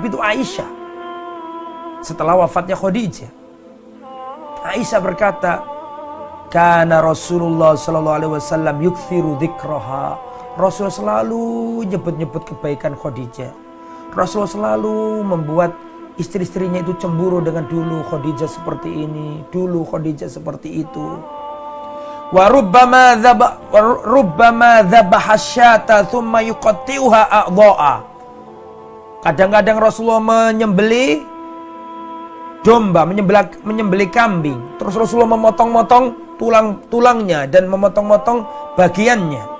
Nabi itu Aisyah. Setelah wafatnya Khadijah, Aisyah berkata, "Kana Rasulullah sallallahu alaihi wasallam yukthiru dzikraha." Rasul selalu nyebut-nyebut kebaikan Khadijah. Rasul selalu membuat istri-istrinya itu cemburu dengan dulu Khadijah seperti ini, dulu Khadijah seperti itu. Wa rubbama dzabaha syata thumma yuqatti'uha a'dha'a. Kadang-kadang Rasulullah menyembelih domba, menyembelih kambing. Terus Rasulullah memotong-motong tulangnya dan memotong-motong bagiannya.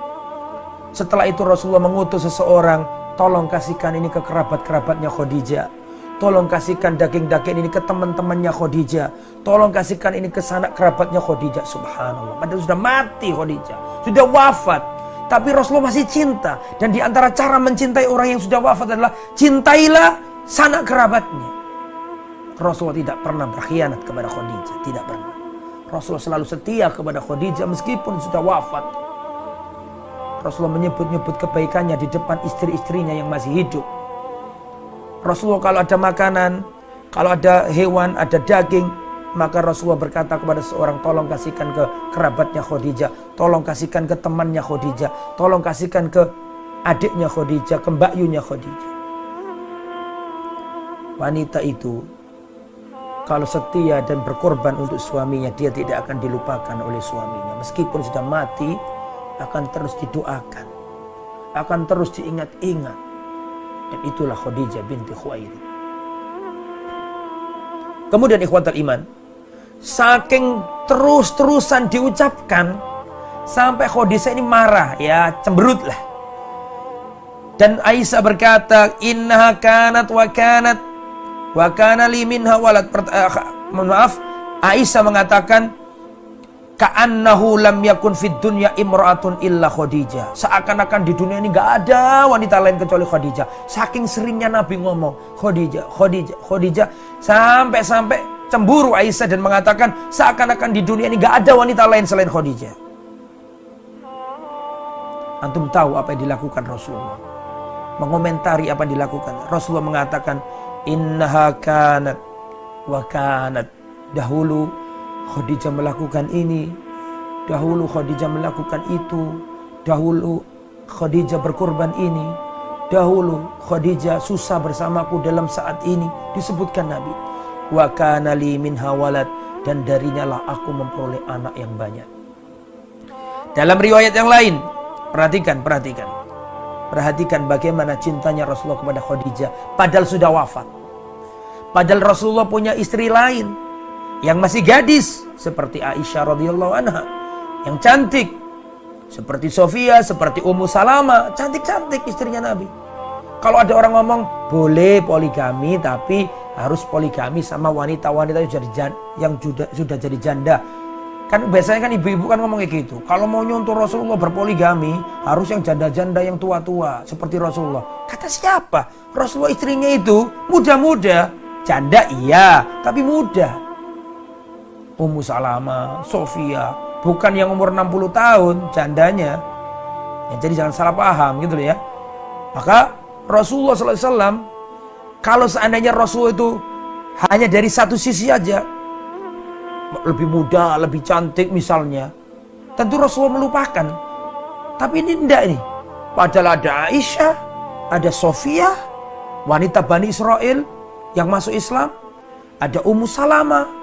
Setelah itu Rasulullah mengutus seseorang, tolong kasihkan ini ke kerabat-kerabatnya Khadijah. Tolong kasihkan daging-daging ini ke teman-temannya Khadijah. Tolong kasihkan ini ke sanak kerabatnya Khadijah. Subhanallah. Padahal sudah mati Khadijah. Sudah wafat. Tapi Rasulullah masih cinta. Dan di antara cara mencintai orang yang sudah wafat adalah cintailah sanak kerabatnya. Rasulullah tidak pernah berkhianat kepada Khadijah. Tidak pernah. Rasulullah selalu setia kepada Khadijah meskipun sudah wafat. Rasulullah menyebut-nyebut kebaikannya di depan istri-istrinya yang masih hidup. Rasulullah kalau ada makanan, kalau ada hewan, ada daging, maka Rasulullah berkata kepada seorang, tolong kasihkan ke kerabatnya Khadijah, tolong kasihkan ke temannya Khadijah, tolong kasihkan ke adiknya Khadijah, ke mbakyunya Khadijah. Wanita itu kalau setia dan berkorban untuk suaminya, dia tidak akan dilupakan oleh suaminya. Meskipun sudah mati, akan terus didoakan, akan terus diingat-ingat. Dan itulah Khadijah binti Khuwailid. Kemudian ikhwatul iman, saking terus-terusan diucapkan sampai Khadijah ini marah, ya cemberut lah. Dan Aisyah berkata, innaha kanat wa kana li minha walad. Maaf, Aisyah mengatakan, ka'annahu lam yakun fid dunya imra'atun illa Khadijah. Seakan-akan di dunia ini gak ada wanita lain kecuali Khadijah. Saking seringnya Nabi ngomong Khadijah, Khadijah, Khadijah, sampai cemburu Aisyah dan mengatakan seakan-akan di dunia ini gak ada wanita lain selain Khadijah. Antum tahu apa yang dilakukan Rasulullah? Mengomentari apa yang dilakukan. Rasulullah mengatakan, innaha kanat wa kanat. Dahulu Khadijah melakukan ini, dahulu Khadijah melakukan itu, dahulu Khadijah berkorban ini, dahulu Khadijah susah bersamaku dalam saat ini. Disebutkan Nabi, wa kana li minha walad, dan darinya lah aku memperoleh anak yang banyak. Dalam riwayat yang lain, perhatikan bagaimana cintanya Rasulullah kepada Khadijah padahal sudah wafat. Padahal Rasulullah punya istri lain yang masih gadis seperti Aisyah radhiyallahu anha, yang cantik seperti Sofia, seperti Ummu Salama, cantik-cantik istrinya Nabi. Kalau ada orang ngomong boleh poligami tapi harus poligami sama wanita-wanita yang sudah jadi janda. Kan biasanya kan ibu-ibu kan ngomong kayak gitu. Kalau mau nyontoh Rasulullah berpoligami harus yang janda-janda yang tua-tua seperti Rasulullah. Kata siapa? Rasulullah istrinya itu muda-muda, janda iya tapi muda. Ummu Salama, Sofia, bukan yang umur 60 tahun jandanya. Ya, jadi jangan salah paham gitu loh ya. Maka Rasulullah SAW, kalau seandainya Rasul itu hanya dari satu sisi aja, lebih muda, lebih cantik misalnya, tentu Rasulullah melupakan. Tapi ini enggak nih. Padahal ada Aisyah, ada Sofia, wanita Bani Israel yang masuk Islam, ada Ummu Salama,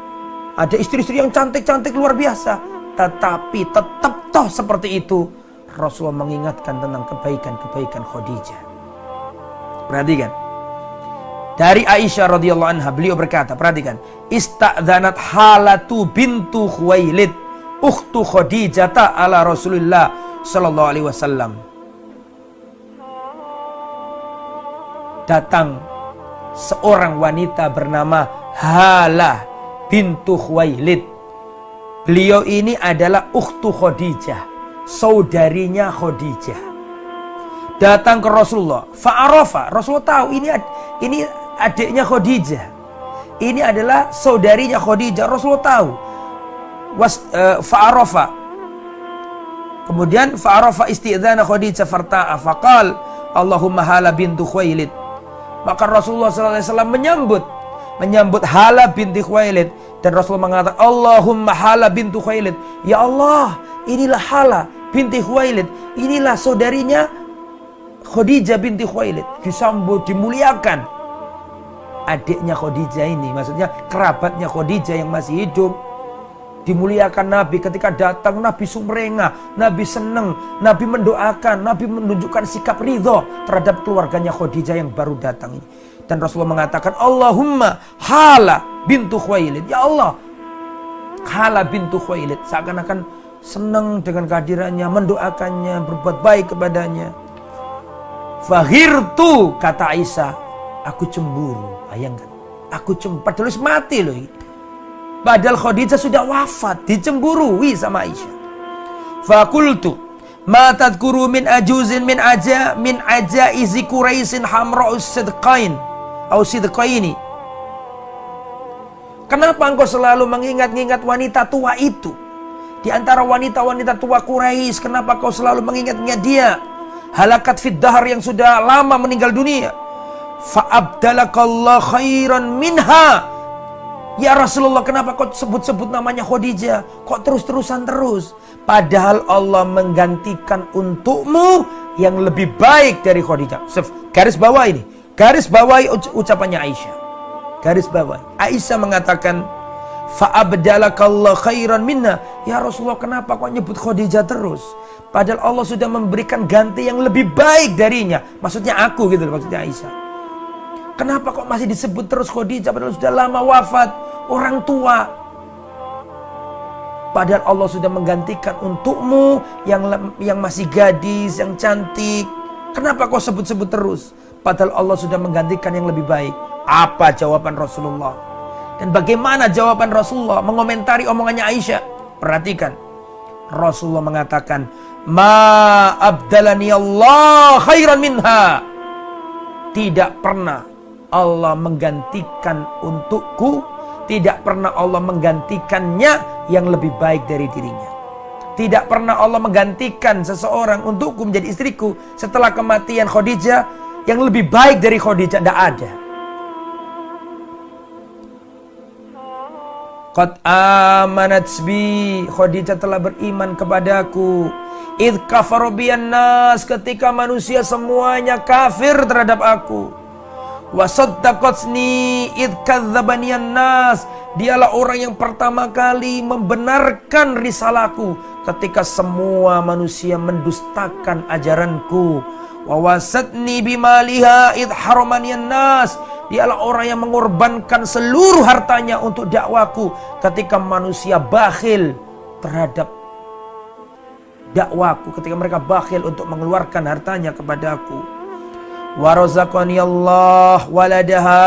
ada istri-istri yang cantik-cantik luar biasa. Tetapi tetap toh seperti itu Rasulullah mengingatkan tentang kebaikan-kebaikan Khadijah. Perhatikan. Dari Aisyah radhiyallahu anha, beliau berkata, perhatikan, ista'dzanat Halatu bintu Khuwailid ukhtu Khadijah ala Rasulullah sallallahu alaihi wasallam. Datang seorang wanita bernama Halah bintu Khuwailid. Beliau ini adalah ukhtu Khadijah, saudarinya Khadijah. Datang ke Rasulullah. Fa'arafa, Rasulullah tahu ini adiknya Khadijah. Ini adalah saudarinya Khadijah. Rasulullah tahu. Fa'arafa. Kemudian fa'arafa isti'dzana Khadijah farta'a faqal Allahumma Hala bintu Khuwailid Maka Rasulullah SAW menyambut Hala binti Khuwailid, dan Rasulullah mengatakan, Allahumma Hala binti Khuwailid, ya Allah, inilah Hala binti Khuwailid, inilah saudarinya Khadijah binti Khuwailid. Disambut, dimuliakan. Adiknya Khadijah ini, maksudnya kerabatnya Khadijah yang masih hidup, dimuliakan Nabi. Ketika datang, Nabi sumringah, Nabi senang, Nabi mendoakan, Nabi menunjukkan sikap ridho terhadap keluarganya Khadijah yang baru datang ini. Dan Rasulullah mengatakan, Allahumma Hala bintu Khuwailid, ya Allah, Hala bintu Khuwailid. Seakan-akan senang dengan kehadirannya, mendoakannya, berbuat baik kepadanya. Faghirtu, kata Aisyah, aku cemburu. Bayangkan, aku cemburu, padahal harus mati loh. Padahal Khadijah sudah wafat, dicemburui sama Aisyah. Fakultu, ma tadkuru min ajuzin min ajaizi Quraisyin hamra'us sidqain au sidqaini. Kenapa engkau selalu mengingat-ingat wanita tua itu? Di antara wanita-wanita tua Quraisy, kenapa kau selalu mengingat-ingat dia? Halakat fid dahar, yang sudah lama meninggal dunia. Fa'abdalakallah khairan minha. Ya Rasulullah, kenapa kau sebut-sebut namanya Khadijah? Kok terus-terusan terus? Padahal Allah menggantikan untukmu yang lebih baik dari Khadijah. Garis bawah ini. Garis bawahi ucapannya Aisyah. Garis bawah. Aisyah mengatakan, fa'abdalakallah khairan minha. Ya Rasulullah, kenapa kau nyebut Khadijah terus? Padahal Allah sudah memberikan ganti yang lebih baik darinya. Maksudnya aku gitu, maksudnya Aisyah. Kenapa kok masih disebut terus Khadijah padahal sudah lama wafat, orang tua? Padahal Allah sudah menggantikan untukmu yang masih gadis, yang cantik. Kenapa kau sebut-sebut terus? Padahal Allah sudah menggantikan yang lebih baik. Apa jawaban Rasulullah? Dan bagaimana jawaban Rasulullah mengomentari omongannya Aisyah? Perhatikan. Rasulullah mengatakan, ma abdalani Allah khairan minha. Tidak pernah Allah menggantikan untukku, tidak pernah Allah menggantikannya yang lebih baik dari dirinya. Tidak pernah Allah menggantikan seseorang untukku menjadi istriku setelah kematian Khadijah yang lebih baik dari Khadijah. Tidak ada. Qad amanat bi, Khadijah telah beriman kepadaku. Idh kafaru biyan nas, ketika manusia semuanya kafir terhadap aku. Wa saddaqatni idh kadzdzabaniyan nas, dialah orang yang pertama kali membenarkan risalahku ketika semua manusia mendustakan ajaranku. Wa wasatni bimaliha idh haramaniyan nas, dialah orang yang mengorbankan seluruh hartanya untuk dakwaku ketika manusia bakhil terhadap dakwaku, ketika mereka bakhil untuk mengeluarkan hartanya kepadaku. Wa razaqani Allah waladaha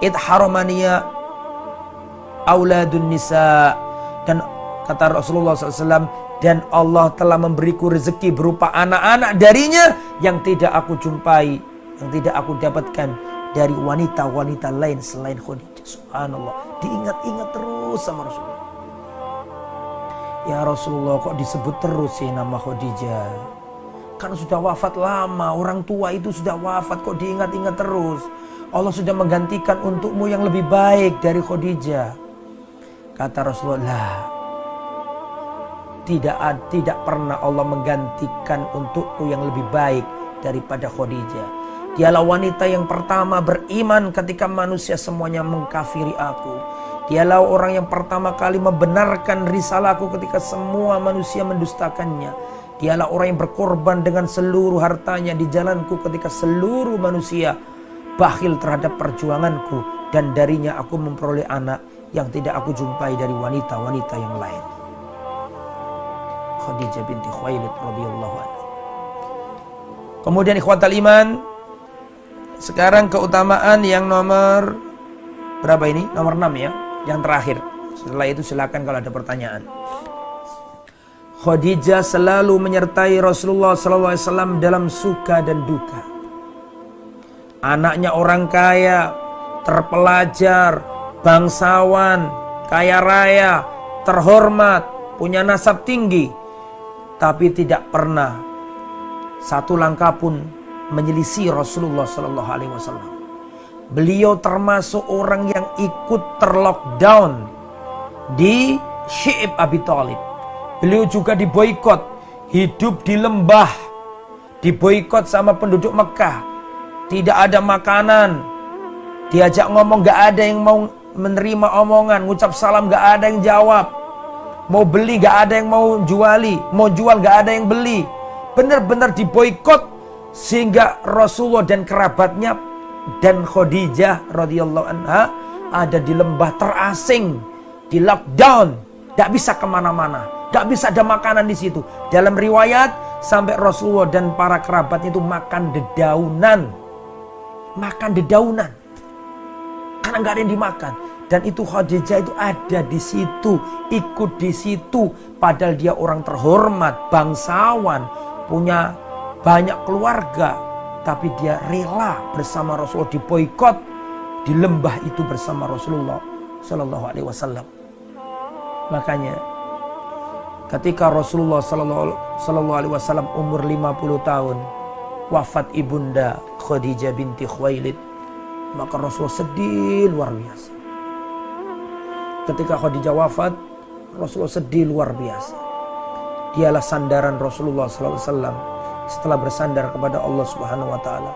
id haramaniya auladun nisa, dan kata Rasulullah SAW, dan Allah telah memberiku rezeki berupa anak-anak darinya yang tidak aku jumpai, yang tidak aku dapatkan dari wanita-wanita lain selain Khadijah. Subhanallah, diingat-ingat terus sama Rasulullah. Ya Rasulullah, kok disebut terus sih nama Khadijah? Kan sudah wafat lama, orang tua itu sudah wafat, kok diingat-ingat terus? Allah sudah menggantikan untukmu yang lebih baik dari Khadijah. Kata Rasulullah, tidak pernah Allah menggantikan untukku yang lebih baik daripada Khadijah. Dialah wanita yang pertama beriman ketika manusia semuanya mengkafiri aku. Dialah orang yang pertama kali membenarkan risalahku ketika semua manusia mendustakannya. Dialah orang yang berkorban dengan seluruh hartanya di jalanku ketika seluruh manusia bakhil terhadap perjuanganku. Dan darinya aku memperoleh anak yang tidak aku jumpai dari wanita-wanita yang lain. Khadijah binti Khuwailid radhiyallahu anha. Kemudian ikhwatal iman, sekarang keutamaan yang nomor berapa ini? Nomor 6 ya, yang terakhir. Setelah itu silakan kalau ada pertanyaan. Khadijah selalu menyertai Rasulullah SAW dalam suka dan duka. Anaknya orang kaya, terpelajar, bangsawan, kaya raya, terhormat, punya nasab tinggi, tapi tidak pernah satu langkah pun menyelisih Rasulullah SAW. beliau termasuk orang yang ikut terlockdown di Syi'ib Abi Thalib. Beliau juga diboikot, hidup di lembah, diboikot sama penduduk Mekah. Tidak ada makanan, diajak ngomong gak ada yang mau menerima omongan, ngucap salam gak ada yang jawab, mau beli gak ada yang mau juali, mau jual gak ada yang beli. Benar-benar diboikot, sehingga Rasulullah dan kerabatnya dan Khadijah radhiyallahu anha ada di lembah terasing, di lockdown, gak bisa kemana-mana, gak bisa ada makanan di situ. Dalam riwayat sampai Rasulullah dan para kerabatnya itu makan dedaunan, karena gak ada yang dimakan. Dan itu Khadijah itu ada di situ, ikut di situ, padahal dia orang terhormat, bangsawan, punya banyak keluarga, tapi dia rela bersama Rasulullah diboikot di lembah itu bersama Rasulullah Sallallahu Alaihi Wasallam. Makanya ketika Rasulullah Sallallahu Alaihi Wasallam umur 50 tahun, wafat ibunda Khadijah binti Khuwailid, maka Rasulullah sedih luar biasa. Ketika Khadijah wafat, Rasulullah sedih luar biasa. Dialah sandaran Rasulullah Sallallahu Alaihi Wasallam setelah bersandar kepada Allah Subhanahu Wa Taala.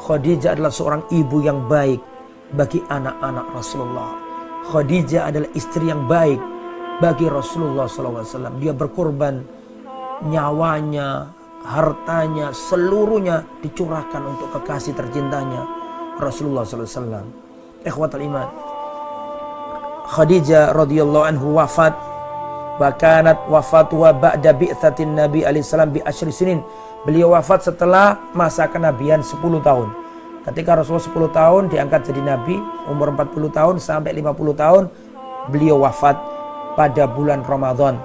Khadijah adalah seorang ibu yang baik bagi anak-anak Rasulullah. Khadijah adalah istri yang baik bagi Rasulullah Sallallahu Alaihi Wasallam. Dia berkorban nyawanya, hartanya, seluruhnya dicurahkan untuk kekasih tercintanya Rasulullah Sallallahu Alaihi Wasallam. Ikhwatul iman, Khadijah radhiyallahu anhu wafat, wa kanat wafatuha ba'da bi'tsatin Nabi alaihi salam bi asyri sinin. Beliau wafat setelah masa kenabian 10 tahun. Ketika Rasulullah 10 tahun diangkat jadi nabi, umur 40 tahun sampai 50 tahun beliau wafat pada bulan Ramadan.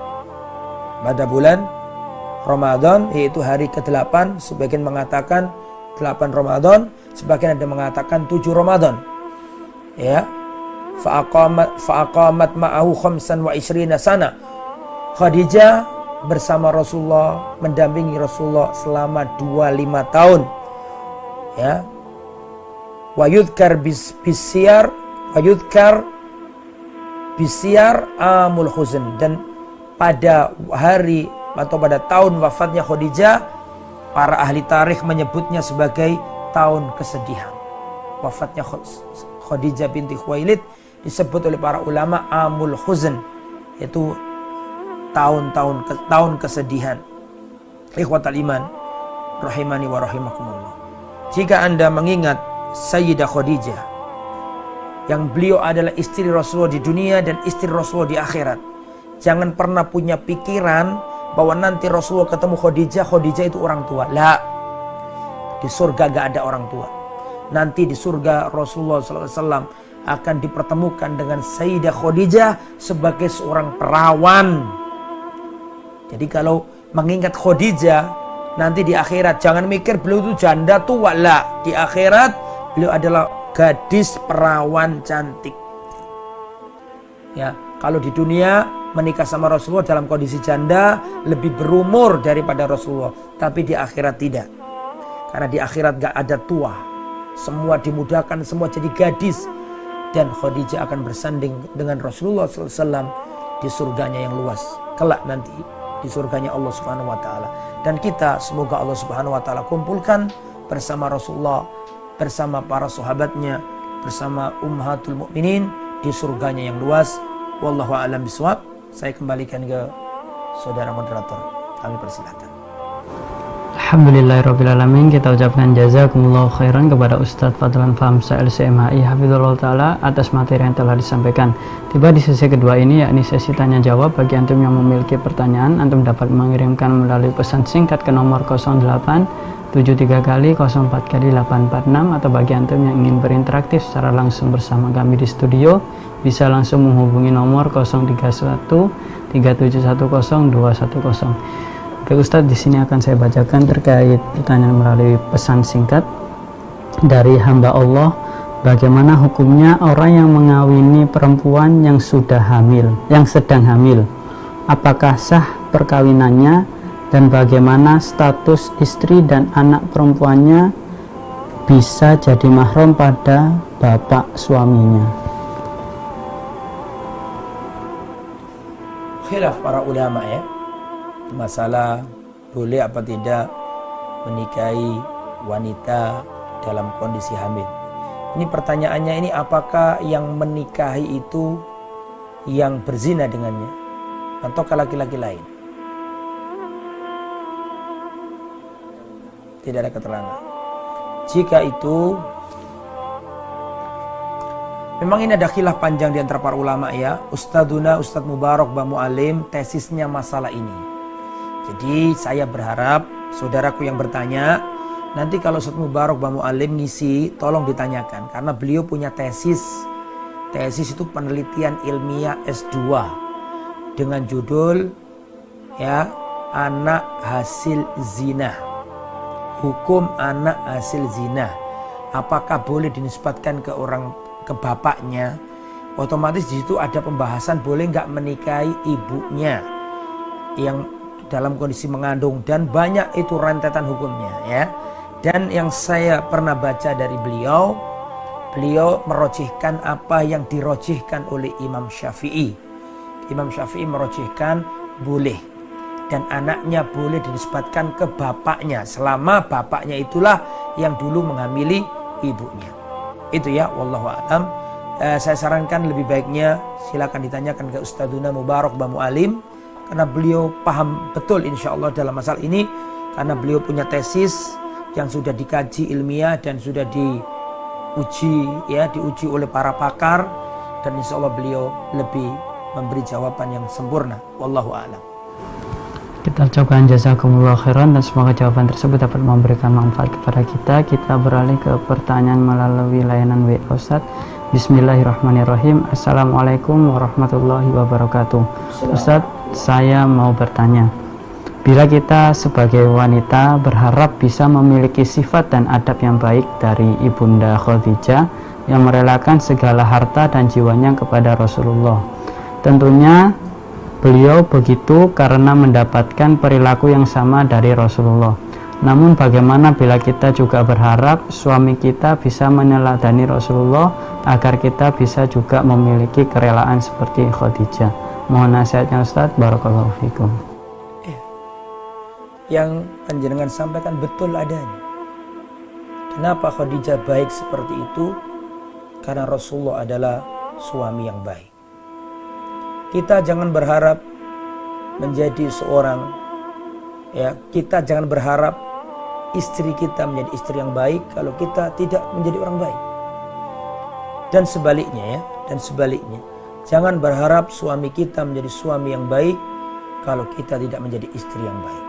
Pada bulan Ramadan, yaitu hari ke-8, sebagian mengatakan 8 Ramadan, sebagian ada mengatakan 7 Ramadan. Ya. Fa'aqamat ma'ahu khamsan wa ishrina sana. Khadijah bersama Rasulullah, mendampingi Rasulullah selama 25 tahun. Ya. Wa yudhkar bisyar amul huzn. Dan pada hari atau pada tahun wafatnya Khadijah, para ahli tarikh menyebutnya sebagai tahun kesedihan. Wafatnya Khadijah binti Khuwailid disebut oleh para ulama amul huzn, yaitu tahun kesedihan. Ikhwatal iman rahimani wa rahimakumullah. Jika Anda mengingat Sayyidah Khadijah, yang beliau adalah istri Rasulullah di dunia dan istri Rasulullah di akhirat, jangan pernah punya pikiran bahwa nanti Rasulullah ketemu Khadijah itu orang tua. La, di surga gak ada orang tua. Nanti di surga Rasulullah SAW akan dipertemukan dengan Sayyidah Khadijah sebagai seorang perawan. Jadi kalau mengingat Khadijah nanti di akhirat, jangan mikir beliau itu janda tua. La, di akhirat beliau adalah gadis perawan cantik. Ya, kalau di dunia menikah sama Rasulullah dalam kondisi janda lebih berumur daripada Rasulullah, tapi di akhirat tidak. Karena di akhirat gak ada tua, semua dimudahkan, semua jadi gadis. Dan Khadijah akan bersanding dengan Rasulullah SAW di surganya yang luas kelak nanti, di surganya Allah Subhanahu Wa Taala. Dan kita semoga Allah Subhanahu Wa Taala kumpulkan bersama Rasulullah, bersama para sahabatnya, bersama ummahatul mukminin di surganya yang luas. Wallahu a'lam bishawab. Saya kembalikan ke saudara moderator. Kami persilakan. Alhamdulillahirrabbilalamin. Kita ucapkan jazakumullah khairan kepada Ustadz Fadlan Famsa LCMAI Hafizullah Ta'ala atas materi yang telah disampaikan. Tiba di sesi kedua ini, yakni sesi tanya jawab. Bagi antum yang memiliki pertanyaan, antum dapat mengirimkan melalui pesan singkat ke nomor 0873 kali 04 kali 846, atau bagi antum yang ingin berinteraktif secara langsung bersama kami di studio, bisa langsung menghubungi nomor 031 3710 210. Oke Ustadz, di sini akan saya bacakan terkait pertanyaan melalui pesan singkat dari hamba Allah. Bagaimana hukumnya orang yang mengawini perempuan yang sudah hamil, yang sedang hamil? Apakah sah perkawinannya, dan bagaimana status istri dan anak perempuannya bisa jadi mahram pada bapak suaminya? Khilaf para ulama ya, masalah boleh apa tidak menikahi wanita dalam kondisi hamil. Ini pertanyaannya ini, apakah yang menikahi itu yang berzina dengannya atau laki-laki lain? Tidak ada keterangan. Jika itu, memang ini ada khilaf panjang di antara para ulama ya. Ustadz Mubarak Bamu Alim tesisnya masalah ini. Jadi saya berharap saudaraku yang bertanya, nanti kalau Ustadz Mubarak Bamu Alim ngisi, tolong ditanyakan. Karena beliau punya tesis. Tesis itu penelitian ilmiah S2 dengan judul ya, anak hasil zina. Hukum anak hasil zina. Apakah boleh dinisbatkan ke bapaknya? Otomatis di situ ada pembahasan boleh nggak menikahi ibunya yang dalam kondisi mengandung, dan banyak itu rentetan hukumnya ya. Dan yang saya pernah baca dari beliau merojihkan apa yang dirojihkan oleh Imam Syafi'i. Imam Syafi'i merojihkan boleh, dan anaknya boleh dinisbatkan ke bapaknya selama bapaknya itulah yang dulu menghamili ibunya. Itu ya, wallahu a'lam. Saya sarankan lebih baiknya silakan ditanyakan ke Ustadzuna Mubarak Bamu Alim, karena beliau paham betul insya Allah dalam masalah ini, karena beliau punya tesis yang sudah dikaji ilmiah dan sudah diuji oleh para pakar, dan insya Allah beliau lebih memberi jawaban yang sempurna. Wallahu a'lam. Kita ucapkan jazakumullah khairan, dan semoga jawaban tersebut dapat memberikan manfaat kepada kita. Kita beralih ke pertanyaan melalui layanan WA Ustadz. Bismillahirrahmanirrahim. Assalamualaikum warahmatullahi wabarakatuh. Ustadz, saya mau bertanya, bila kita sebagai wanita berharap bisa memiliki sifat dan adab yang baik dari Ibunda Khadijah yang merelakan segala harta dan jiwanya kepada Rasulullah, tentunya beliau begitu karena mendapatkan perilaku yang sama dari Rasulullah. Namun bagaimana bila kita juga berharap suami kita bisa meneladani Rasulullah agar kita bisa juga memiliki kerelaan seperti Khadijah? Mohon nasihatnya Ustadz. Barakallahu fikum. Yang panjenengan sampaikan betul adanya. Kenapa Khadijah baik seperti itu? Karena Rasulullah adalah suami yang baik. Kita jangan berharap menjadi seorang kita jangan berharap istri kita menjadi istri yang baik kalau kita tidak menjadi orang baik. Dan sebaliknya jangan berharap suami kita menjadi suami yang baik kalau kita tidak menjadi istri yang baik.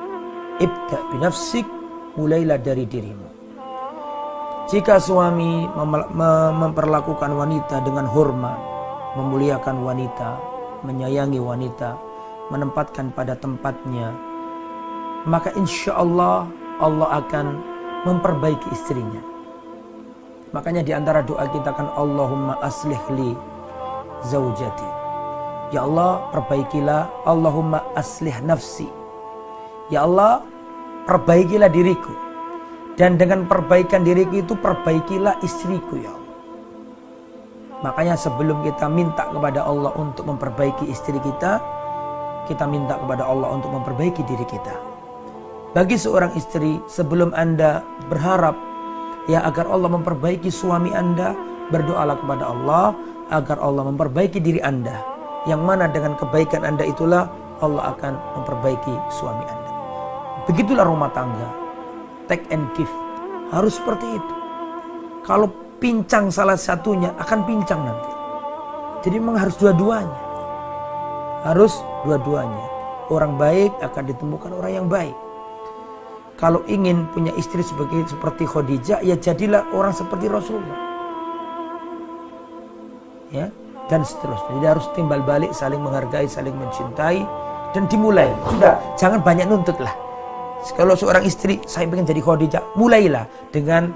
Ibda binafsik, mulailah dari dirimu. Jika suami memperlakukan wanita dengan hormat, memuliakan wanita, menyayangi wanita, menempatkan pada tempatnya, maka insya Allah akan memperbaiki istrinya. Makanya di antara doa kita kan, Allahumma aslih li zaujati. Ya Allah, perbaikilah. Allahumma aslih nafsi. Ya Allah, perbaikilah diriku. Dan dengan perbaikan diriku itu, perbaikilah istriku ya Allah. Makanya sebelum kita minta kepada Allah untuk memperbaiki istri kita, kita minta kepada Allah untuk memperbaiki diri kita. Bagi seorang istri, sebelum Anda berharap agar Allah memperbaiki suami Anda, berdoalah kepada Allah agar Allah memperbaiki diri Anda. Yang mana dengan kebaikan Anda itulah Allah akan memperbaiki suami Anda. Begitulah rumah tangga. Take and give. Harus seperti itu. Kalau pincang salah satunya, akan pincang nanti. Jadi memang harus dua-duanya. Harus dua-duanya. Orang baik akan ditemukan orang yang baik. Kalau ingin punya istri seperti Khadijah, ya jadilah orang seperti Rasulullah. Ya, dan seterusnya. Jadi harus timbal balik, saling menghargai, saling mencintai, dan dimulai. Sudah, jangan banyak nuntut lah. Kalau seorang istri, saya ingin jadi Khadijah, mulailah dengan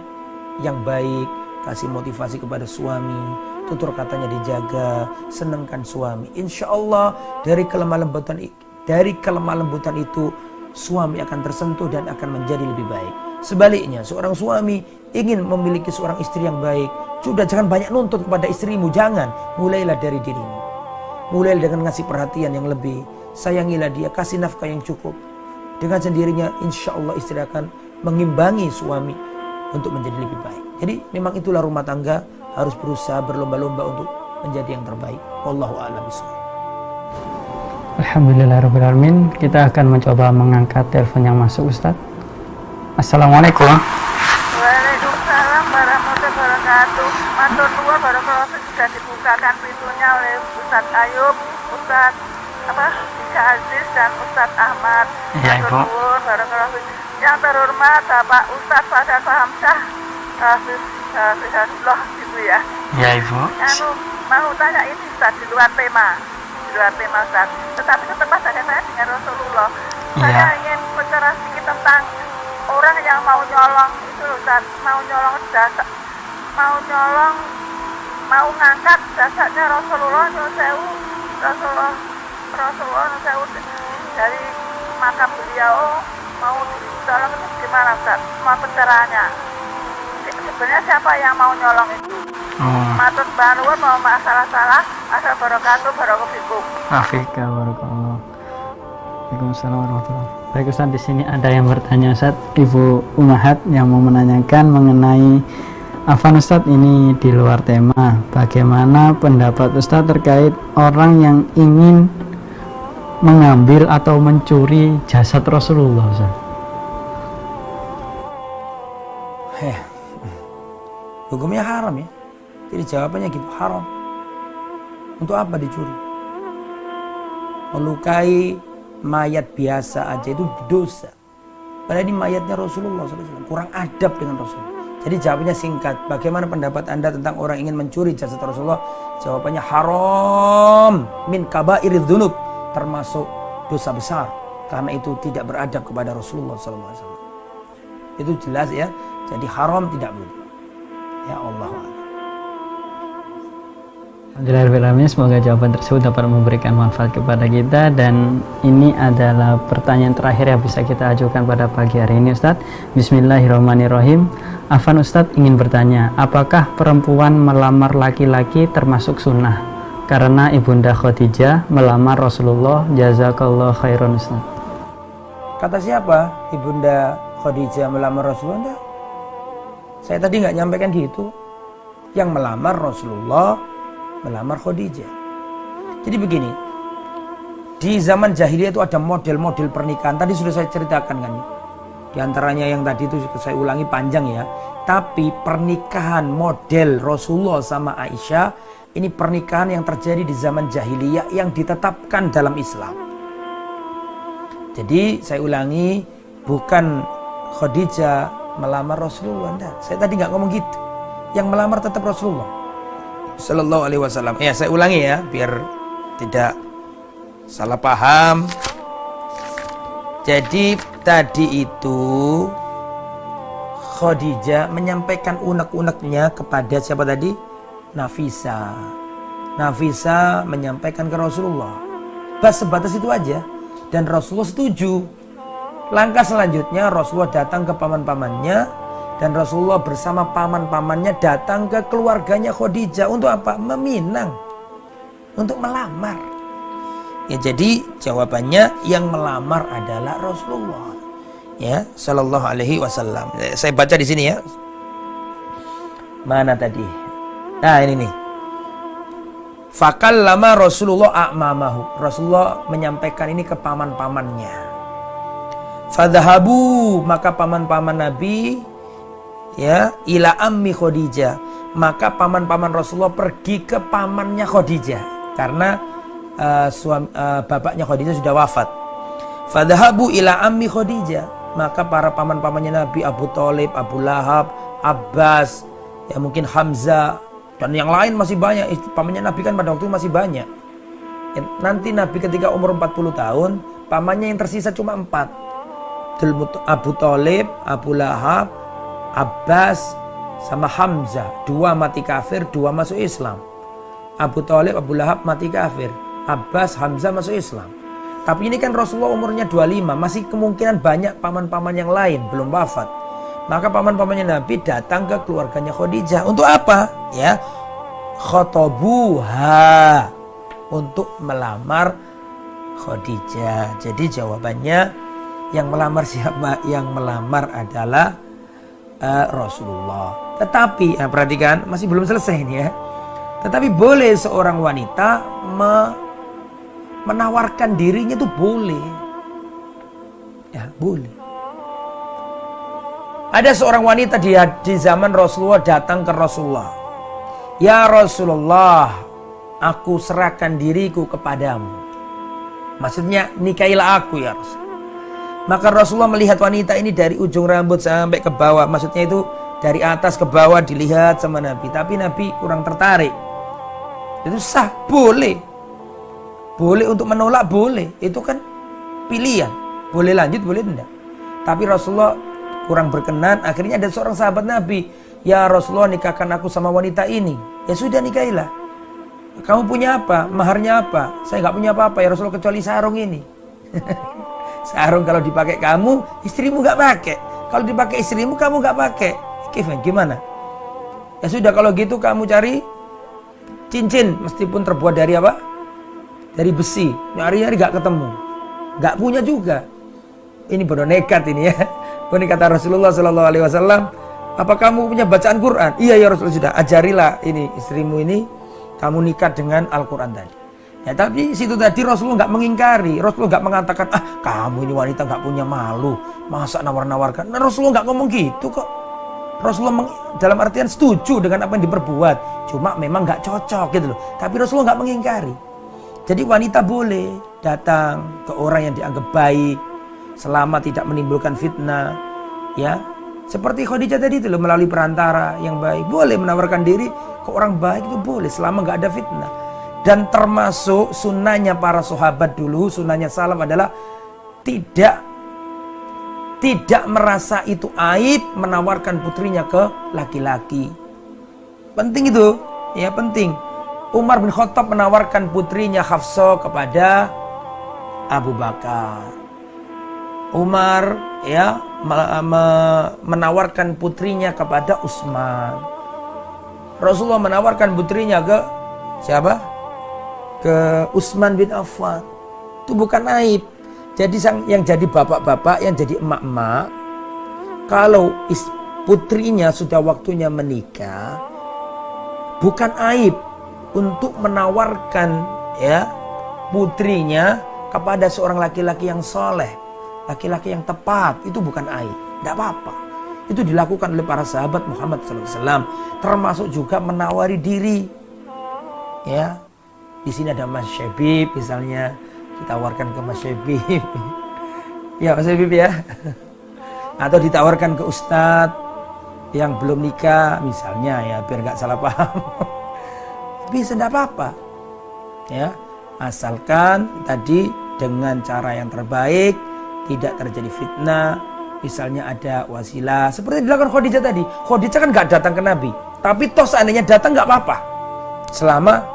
yang baik, kasih motivasi kepada suami, tutur katanya dijaga, senangkan suami. Insya Allah dari kelemah lembutan itu suami akan tersentuh dan akan menjadi lebih baik. Sebaliknya, seorang suami ingin memiliki seorang istri yang baik, sudah jangan banyak nuntut kepada istrimu, jangan. Mulailah dari dirimu. Mulailah dengan ngasih perhatian yang lebih, sayangilah dia, kasih nafkah yang cukup. Dengan sendirinya insya Allah istri akan mengimbangi suami untuk menjadi lebih baik. Jadi memang itulah rumah tangga, harus berusaha berlomba-lomba untuk menjadi yang terbaik. Wallahu a'lam bishawab. Alhamdulillahirrahmanirrahim. Kita akan mencoba mengangkat telepon yang masuk, Ustaz. Assalamualaikum. Waalaikumsalam warahmatullahi wabarakatuh. Matur nuwun barakallahu sudah dibukakan pintunya oleh Ustaz Ayub, Ustaz Ika Aziz dan Ustaz Ahmad. Ya, Ibu. Matur nuwun barakallahu. Yang terhormat Bapak Ustaz Fadal Fahamsyah, Hafizahullah gitu ya. Ya, Ibu. Mau tanya ini Ustaz di luar tema Ustaz. Tetapi tetap ada kaitannya dengan Rasulullah. Saya ingin bicara sedikit tentang orang yang mau nyolong itu Ustaz, mau ngangkat jasanya Rasulullah dari makam beliau, mau ditolong itu gimana Ustaz? Mau pencerahannya? Sebenarnya siapa yang mau nyolong itu? Matur nuwun, mau masalah-salah, asal barakatuh, barakofikum. Afika barakallah. Waalaikumsalam warahmatullahi. Baik Ustaz, di sini ada yang bertanya Ustaz, Ibu Umahat yang mau menanyakan mengenai Afan Ustaz, ini di luar tema. Bagaimana pendapat Ustaz terkait orang yang ingin mengambil atau mencuri jasad Rasulullah Ustaz? Hukumnya haram ya. Jadi jawabannya gitu, haram. Untuk apa dicuri? Melukai mayat biasa aja itu dosa. Padahal ini mayatnya Rasulullah SAW. Kurang adab dengan Rasulullah. Jadi jawabannya singkat. Bagaimana pendapat Anda tentang orang ingin mencuri jasad Rasulullah? Jawabannya haram. Min kabairidz dzunub. Termasuk dosa besar. Karena itu tidak beradab kepada Rasulullah SAW. Itu jelas ya. Jadi haram, tidak boleh. Ya Allah. Alhamdulillah, semoga jawaban tersebut dapat memberikan manfaat kepada kita. Dan ini adalah pertanyaan terakhir yang bisa kita ajukan pada pagi hari ini Ustadz. Bismillahirrahmanirrahim. Afan Ustadz ingin bertanya, apakah perempuan melamar laki-laki termasuk sunnah? Karena Ibunda Khadijah melamar Rasulullah. Jazakallah khairan Ustadz. Kata siapa Ibunda Khadijah melamar Rasulullah? Saya tadi nggak nyampaikan gitu. Yang melamar Rasulullah, melamar Khadijah. Jadi begini, di zaman jahiliyah itu ada model-model pernikahan. Tadi sudah saya ceritakan kan. Di antaranya yang tadi itu saya ulangi panjang ya. Tapi pernikahan model Rasulullah sama Aisyah, ini pernikahan yang terjadi di zaman jahiliyah yang ditetapkan dalam Islam. Jadi saya ulangi, bukan Khadijah melamar Rasulullah. Enggak. Saya tadi nggak ngomong gitu. Yang melamar tetap Rasulullah Sallallahu Alaihi Wasallam. Ya, saya ulangi ya, biar tidak salah paham. Jadi tadi itu Khadijah menyampaikan unek-uneknya kepada siapa tadi? Nafisa. Nafisa menyampaikan ke Rasulullah. Sebatas itu aja. Dan Rasulullah setuju. Langkah selanjutnya Rasulullah datang ke paman-pamannya. Dan Rasulullah bersama paman-pamannya datang ke keluarganya Khadijah. Untuk apa? Meminang. Untuk melamar. Ya, jadi jawabannya yang melamar adalah Rasulullah. Ya, Sallallahu Alaihi Wasallam. Saya baca di sini ya. Mana tadi? Nah, ini nih. Fakallama Rasulullah a'mamahu. Rasulullah menyampaikan ini ke paman-pamannya. Fadhahabu, maka paman-paman Nabi ya ila ammi Khadijah, maka paman-paman Rasulullah pergi ke pamannya Khadijah karena bapaknya Khadijah sudah wafat. Fadhahabu ila ammi Khadijah, maka para paman-pamannya Nabi, Abu Thalib, Abu Lahab, Abbas, ya mungkin Hamzah dan yang lain masih banyak. Pamannya Nabi kan pada waktu itu masih banyak. Ya, nanti Nabi ketika umur 40 tahun, pamannya yang tersisa cuma 4. Abu Thalib, Abu Lahab, Abbas, sama Hamzah. 2 mati kafir, 2 masuk Islam. Abu Thalib, Abu Lahab mati kafir. Abbas, Hamzah masuk Islam. Tapi ini kan Rasulullah umurnya 25. Masih kemungkinan banyak paman-paman yang lain belum wafat. Maka paman-pamannya Nabi datang ke keluarganya Khadijah. Untuk apa? Ya, khotobuha, untuk melamar Khadijah. Jadi jawabannya, yang melamar siapa? Yang melamar adalah Rasulullah. Tetapi, perhatikan, masih belum selesai ini ya. Tetapi boleh seorang wanita menawarkan dirinya, itu boleh. Ya, boleh. Ada seorang wanita di zaman Rasulullah datang ke Rasulullah. Ya Rasulullah, aku serahkan diriku kepadamu. Maksudnya, nikahilah aku ya Rasul. Maka Rasulullah melihat wanita ini dari ujung rambut sampai ke bawah. Maksudnya itu dari atas ke bawah dilihat sama Nabi. Tapi Nabi kurang tertarik. Itu sah, boleh. Boleh untuk menolak, boleh. Itu kan pilihan. Boleh lanjut, boleh tidak. Tapi Rasulullah kurang berkenan. Akhirnya ada seorang sahabat Nabi. Ya Rasulullah, nikahkan aku sama wanita ini. Ya sudah, nikahilah. Kamu punya apa? Maharnya apa? Saya nggak punya apa-apa ya Rasulullah, kecuali sarung ini. Sarung kalau dipakai kamu, istrimu nggak pakai. Kalau dipakai istrimu, kamu nggak pakai. Gimana? Ya sudah, kalau gitu kamu cari cincin, meskipun terbuat dari apa? Dari besi. Nyari-nyari nggak ketemu. Nggak punya juga. Ini bodoh nekat ini ya. Ini kata Rasulullah SAW, apa kamu punya bacaan Quran? Iya ya Rasulullah, sudah, ajarilah ini istrimu ini, kamu nikah dengan Al-Quran tadi. Ya, tapi situ tadi Rasulullah nggak mengingkari. Rasulullah nggak mengatakan, kamu ini wanita nggak punya malu, masa nawar-nawarkan. Nah, Rasulullah nggak ngomong gitu kok. Rasulullah dalam artian setuju dengan apa yang diperbuat, cuma memang nggak cocok gitu loh. Tapi Rasulullah nggak mengingkari. Jadi wanita boleh datang ke orang yang dianggap baik, selama tidak menimbulkan fitnah, ya. Seperti Khadijah tadi itu loh, melalui perantara yang baik. Boleh menawarkan diri ke orang baik, itu boleh selama nggak ada fitnah. Dan termasuk sunnahnya para sahabat dulu, sunnahnya salaf adalah tidak merasa itu aib menawarkan putrinya ke laki-laki. Penting itu, ya penting. Umar bin Khattab menawarkan putrinya Hafsah kepada Abu Bakar. Umar ya menawarkan putrinya kepada Utsman. Rasulullah menawarkan putrinya ke siapa? Ke Utsman bin Affan. Itu bukan aib. Jadi yang jadi bapak-bapak, yang jadi emak-emak, kalau putrinya sudah waktunya menikah, bukan aib untuk menawarkan ya putrinya kepada seorang laki-laki yang soleh, laki-laki yang tepat. Itu bukan aib, tidak apa-apa. Itu dilakukan oleh para sahabat Muhammad SAW, termasuk juga menawari diri. Ya, di sini ada Mas Syabib misalnya, ditawarkan ke Mas Syabib, ya Mas Syabib ya, atau ditawarkan ke Ustadz yang belum nikah misalnya ya, biar nggak salah paham. Bisa, tidak apa-apa. Ya, asalkan tadi dengan cara yang terbaik, tidak terjadi fitnah. Misalnya ada wasilah seperti dilakukan Khadijah tadi. Khadijah kan nggak datang ke Nabi, tapi toh seandainya datang nggak apa-apa, selama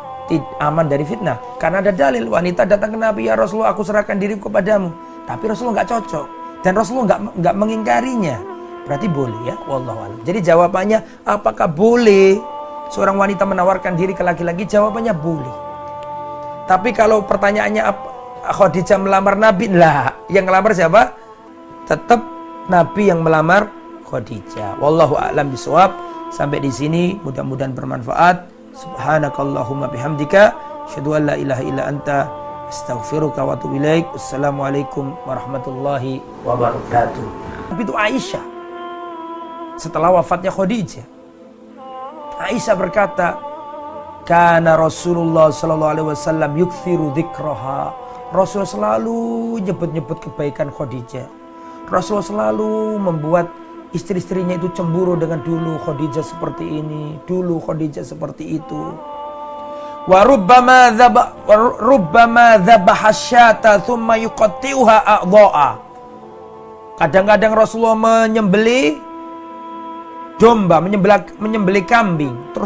aman dari fitnah. Karena ada dalil, wanita datang ke Nabi, ya Rasulullah, aku serahkan diriku kepadamu. Tapi Rasulullah nggak cocok dan Rasulullah nggak mengingkarinya. Berarti boleh ya, wallahu a'lam. Jadi jawabannya, apakah boleh seorang wanita menawarkan diri ke laki-laki? Jawabannya boleh. Tapi kalau pertanyaannya Khadijah melamar Nabi, lah yang melamar siapa? Tetap Nabi yang melamar Khadijah. Wallahu a'lam bishawab. Sampai di sini mudah-mudahan bermanfaat. Subhanakallahumma bihamdika asyhadu an la ilaha illa anta astaghfiruka wa atubu ilaik. Assalamualaikum warahmatullahi wabarakatuh. Itu Aisyah setelah wafatnya Khadijah. Aisyah berkata, kana Rasulullah sallallahu alaihi wasallam yukthiru dzikraha. Rasul selalu nyebut-nyebut kebaikan Khadijah. Rasul selalu membuat istri-istrinya itu cemburu dengan dulu Khadijah seperti ini, dulu Khadijah seperti itu. Wa rubbama dzabaha syata thumma yuqatti'uha a'dha'a. Kadang-kadang Rasulullah menyembelih domba, menyembelih kambing, terus